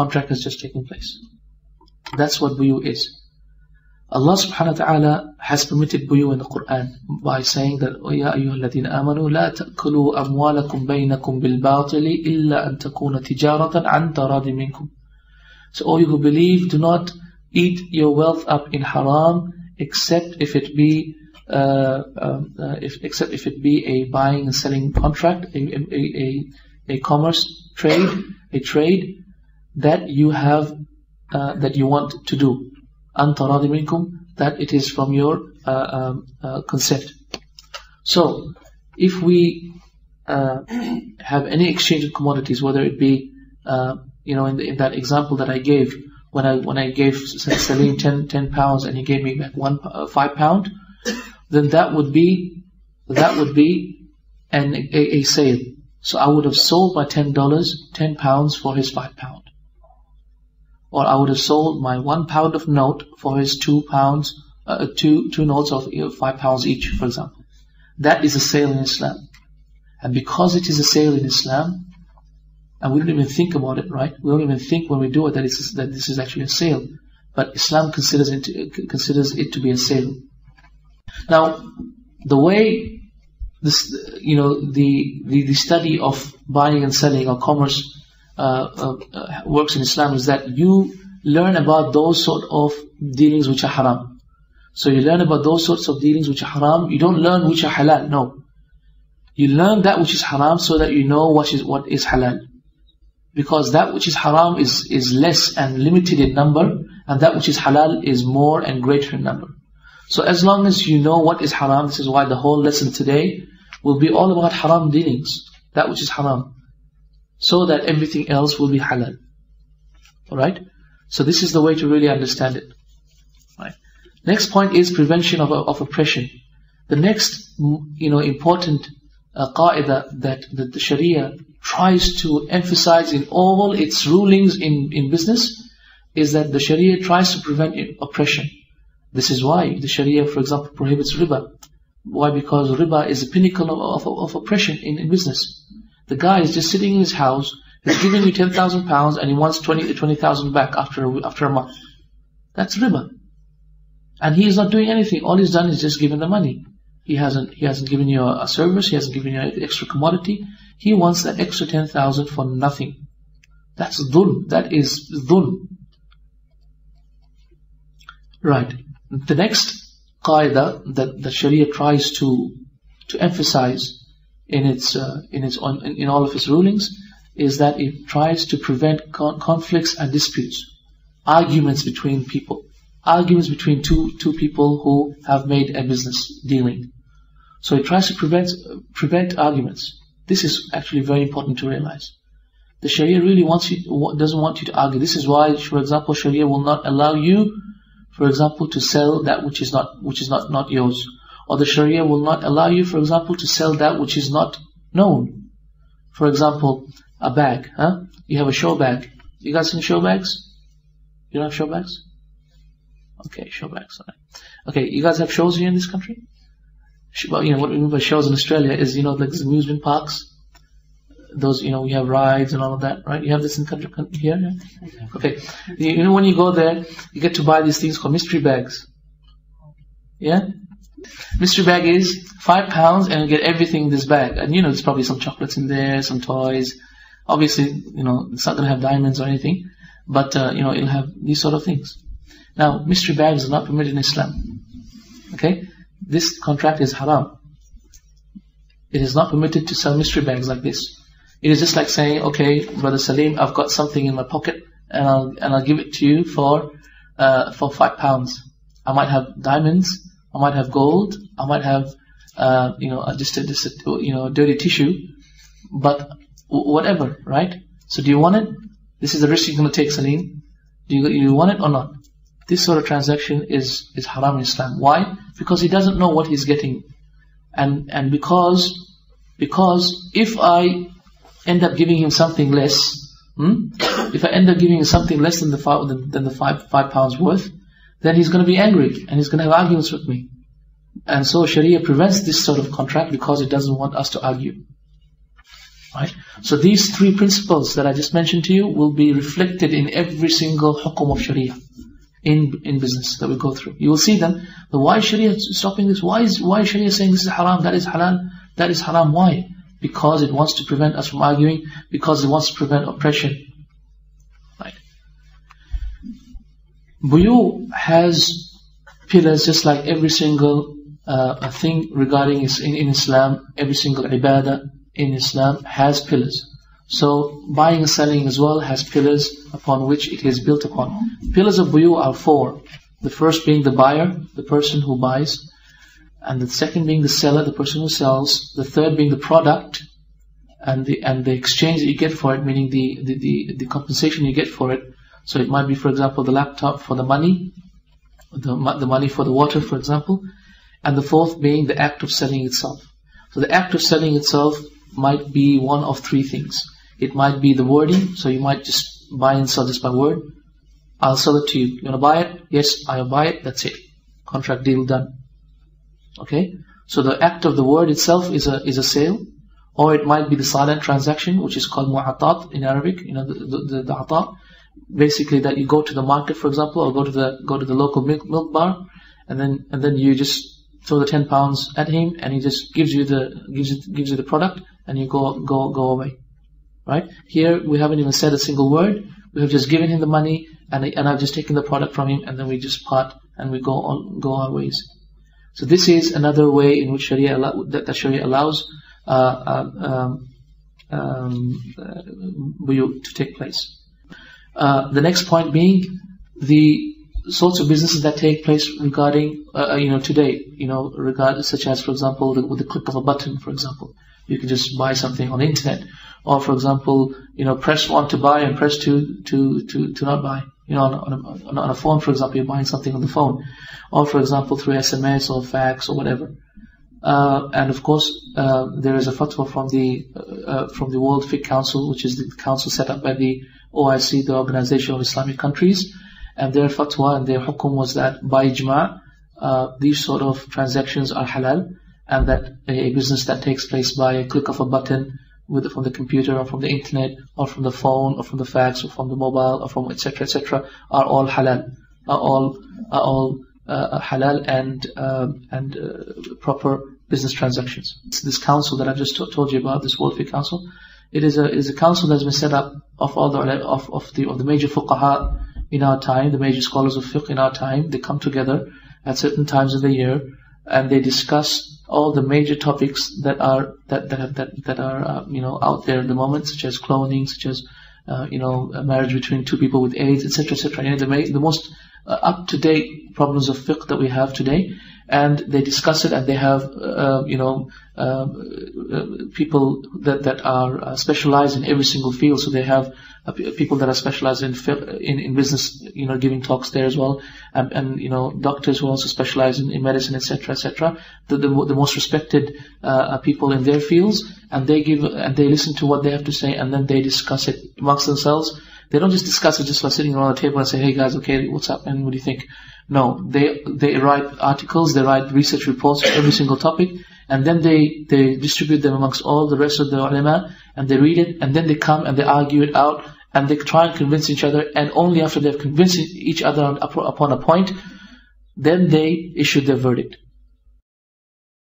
contract has just taken place. That's what buyu is. Allah subhanahu wa ta'ala has permitted buyu in the Quran by saying that يَا أَيُّهَا الَّذِينَ آمَنُوا لَا تَأْكُلُوا أَمْوَالَكُمْ بَيْنَكُمْ بِالْبَاطِلِ إِلَّا أَن تَكُونَ تِجَارَةً عَنْ تَرَادٍ مِنْكُمْ. So all you who believe, do not eat your wealth up in haram, except if it be a buying and selling contract, a commerce trade, a trade that you have that you want to do. An taradi minkum, that it is from your consent. So, if we have any exchange of commodities, whether it be, in that example that I gave, when I gave Salim 10 pounds and he gave me back 5 pound, then that would be a sale. So I would have sold my $10, 10 pounds for his 5 pound. Or I would have sold my 1 pound of note for his 2 pounds, two notes of 5 pounds each, for example. That is a sale in Islam. And because it is a sale in Islam, and we don't even think about it, right? We don't even think when we do it that this is actually a sale. But Islam considers it to be a sale. Now, the way this, the study of buying and selling or commerce works in Islam is that you learn about those sort of dealings which are haram. So you learn about those sorts of dealings which are haram. You don't learn which are halal. No, you learn that which is haram so that you know what is halal. Because that which is haram is less and limited in number, and that which is halal is more and greater in number. So as long as you know what is haram, this is why the whole lesson today will be all about haram dealings, that which is haram, so that everything else will be halal. Alright? So this is the way to really understand it. Right. Next point is prevention of oppression. The next important qaida that the Sharia tries to emphasize in all its rulings in business is that the Sharia tries to prevent oppression. This is why the Sharia, for example, prohibits riba. Why? Because riba is the pinnacle of oppression in business. The guy is just sitting in his house, he's giving you 10,000 pounds and he wants 20,000 back after a month. That's riba. And he is not doing anything. All he's done is just giving the money. He hasn't given you a service, he hasn't given you an extra commodity. He wants that extra 10,000 for nothing. That's dhulm. That is dhulm. Right. The next qaida that the Sharia tries to emphasize in all of its rulings is that it tries to prevent conflicts and disputes, arguments between people, arguments between two people who have made a business dealing. So it tries to prevent arguments. This is actually very important to realize. The Sharia really doesn't want you to argue. This is why, for example, Sharia will not allow you, for example, to sell that which is not yours. Or the Sharia will not allow you, for example, to sell that which is not known. For example, a bag. You have a show bag. You guys seen show bags? You don't have show bags? Okay, show bags. Right. Okay, you guys have shows here in this country? What we mean by shows in Australia is, like these amusement parks. Those, we have rides and all of that, right? You have this in country here? Yeah? Okay. When you go there, you get to buy these things called mystery bags. Yeah? Mystery bag is £5 and you get everything in this bag. And there's probably some chocolates in there, some toys. Obviously, it's not going to have diamonds or anything. But, it'll have these sort of things. Now, mystery bags are not permitted in Islam. Okay? This contract is haram. It is not permitted to sell mystery bags like this. It is just like saying, okay, Brother Salim, I've got something in my pocket and I'll give it to you for £5. I might have diamonds, I might have gold, I might have just a dirty tissue, but whatever, right? So do you want it? This is the risk you're going to take, Salim. Do you want it or not? This sort of transaction is haram in Islam. Why? Because he doesn't know what he's getting, and because if I end up giving him something less, if I end up giving him something less than the £5 worth, then he's going to be angry and he's going to have arguments with me. And so Sharia prevents this sort of contract because it doesn't want us to argue. Right? So these three principles that I just mentioned to you will be reflected in every single hukum of Sharia in business that we go through. You will see them. But why is Sharia stopping this? Why is Sharia saying this is haram, that is halal, that is haram? Why? Because it wants to prevent us from arguing, because it wants to prevent oppression. Right? Buyu has pillars, just like every single thing regarding in Islam. Every single ibadah in Islam has pillars. So buying and selling as well has pillars upon which it is built upon. Pillars of buyu are four. The first being the buyer, the person who buys, and the second being the seller, the person who sells. The third being the product, and the exchange that you get for it, meaning the compensation you get for it. So it might be, for example, the laptop for the money, the money for the water, for example. And the fourth being the act of selling itself. So the act of selling itself might be one of three things. It might be the wording, so you might just buy and sell just by word. I'll sell it to you. You want to buy it? Yes, I'll buy it. That's it. Contract, deal, done. Okay? So the act of the word itself is a sale. Or it might be the silent transaction, which is called mu'atat in Arabic. You know, the ata. Basically that you go to the market, for example, or go to the local milk bar, and then you just throw the £10 at him, and he just gives you the product, and you go away. Right? Here we haven't even said a single word. We have just given him the money, and I've just taken the product from him, and then we just part and we go our ways. So this is another way in which Sharia allows buyu to take place. The next point being the sorts of businesses that take place regarding today, such as, for example, with the click of a button, for example. You can just buy something on the internet. Or, for example, press 1 to buy and press 2 to not buy. On a phone, for example, you're buying something on the phone. Or, for example, through SMS or fax or whatever. And of course, there is a fatwa from the World Fiqh Council, which is the council set up by the OIC, the Organization of Islamic Countries. And their fatwa and their hukum was that by ijma', these sort of transactions are halal, and that a business that takes place by a click of a button from the computer or from the internet or from the phone or from the fax or from the mobile or from etc. are all halal, are all halal and proper business transactions. It's this council that I've just told you about, this World Fiqh Council. It is a council that's been set up of all the major fuqaha in our time, the major scholars of fiqh in our time. They come together at certain times of the year, and they discuss all the major topics that are out there at the moment, such as cloning, such as marriage between two people with AIDS, etc. The most up-to-date problems of fiqh that we have today, and they discuss it, and they have people that are specialized in every single field. So they have people that are specialized in business, giving talks there as well, and doctors who also specialize in medicine, etc. The most respected people in their fields, and they listen to what they have to say, and then they discuss it amongst themselves. They don't just discuss it just by sitting around the table and say, hey guys, okay, what's up, and what do you think? No, they write articles, they write research reports for every single topic, and then they distribute them amongst all the rest of the ulama, and they read it, and then they come and they argue it out, and they try and convince each other, and only after they've convinced each other upon a point, then they issue their verdict.